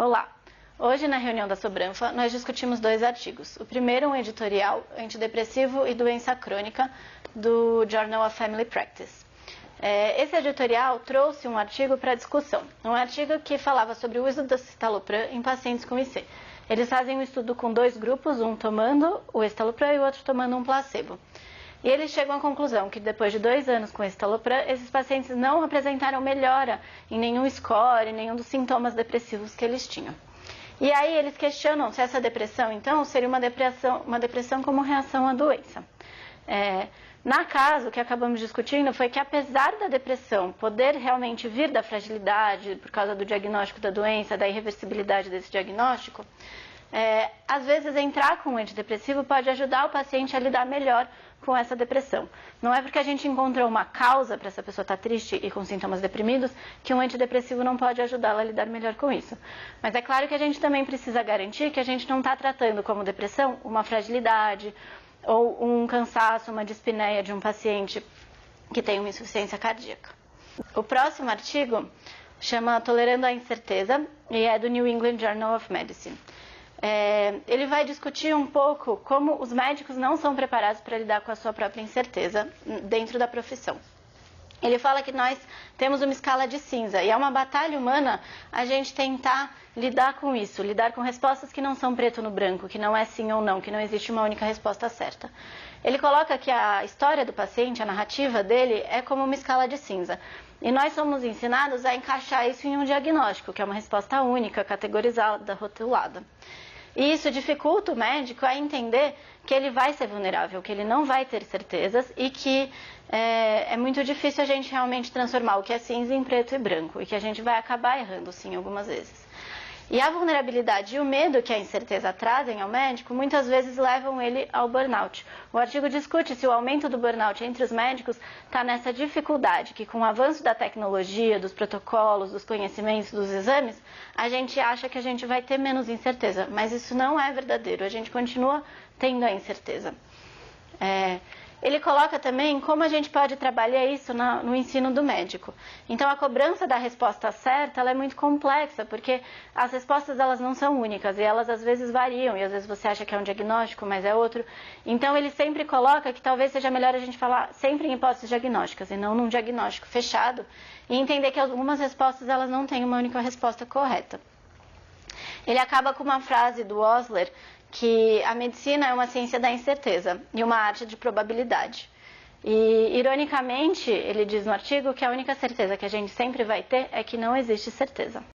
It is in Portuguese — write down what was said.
Olá! Hoje, na reunião da Sobranfa, nós discutimos dois artigos. O primeiro, um editorial antidepressivo e doença crônica, do Journal of Family Practice. Esse editorial trouxe um artigo para discussão. Um artigo que falava sobre o uso do citalopram em pacientes com IC. Eles fazem um estudo com dois grupos, um tomando o escitalopram e o outro tomando um placebo. E eles chegam à conclusão que depois de 2 anos com escitalopram, esses pacientes não apresentaram melhora em nenhum score, em nenhum dos sintomas depressivos que eles tinham. E aí eles questionam se essa depressão, então, seria uma depressão como reação à doença. Na caso, o que acabamos discutindo foi que, apesar da depressão poder realmente vir da fragilidade, por causa do diagnóstico da doença, da irreversibilidade desse diagnóstico, às vezes entrar com um antidepressivo pode ajudar o paciente a lidar melhor com essa depressão. Não é porque a gente encontrou uma causa para essa pessoa estar triste e com sintomas deprimidos que um antidepressivo não pode ajudá-la a lidar melhor com isso. Mas é claro que a gente também precisa garantir que a gente não está tratando como depressão uma fragilidade ou um cansaço, uma dispneia de um paciente que tem uma insuficiência cardíaca. O próximo artigo chama Tolerando a Incerteza e é do New England Journal of Medicine. Ele vai discutir um pouco como os médicos não são preparados para lidar com a sua própria incerteza dentro da profissão. Ele fala que nós temos uma escala de cinza e é uma batalha humana a gente tentar lidar com isso, lidar com respostas que não são preto no branco, que não é sim ou não, que não existe uma única resposta certa. Ele coloca que a história do paciente, a narrativa dele, é como uma escala de cinza. E nós somos ensinados a encaixar isso em um diagnóstico, que é uma resposta única, categorizada, rotulada. E isso dificulta o médico a entender que ele vai ser vulnerável, que ele não vai ter certezas e que é muito difícil a gente realmente transformar o que é cinza em preto e branco e que a gente vai acabar errando sim algumas vezes. E a vulnerabilidade e o medo que a incerteza trazem ao médico muitas vezes levam ele ao burnout. O artigo discute se o aumento do burnout entre os médicos está nessa dificuldade, que com o avanço da tecnologia, dos protocolos, dos conhecimentos, dos exames, a gente acha que a gente vai ter menos incerteza, mas isso não é verdadeiro, a gente continua tendo a incerteza. Ele coloca também como a gente pode trabalhar isso no ensino do médico. Então, a cobrança da resposta certa ela é muito complexa, porque as respostas elas não são únicas e elas às vezes variam, e às vezes você acha que é um diagnóstico, mas é outro. Então, ele sempre coloca que talvez seja melhor a gente falar sempre em hipóteses diagnósticas e não num diagnóstico fechado, e entender que algumas respostas elas não têm uma única resposta correta. Ele acaba com uma frase do Osler, que a medicina é uma ciência da incerteza e uma arte de probabilidade. E, ironicamente, ele diz no artigo que a única certeza que a gente sempre vai ter é que não existe certeza.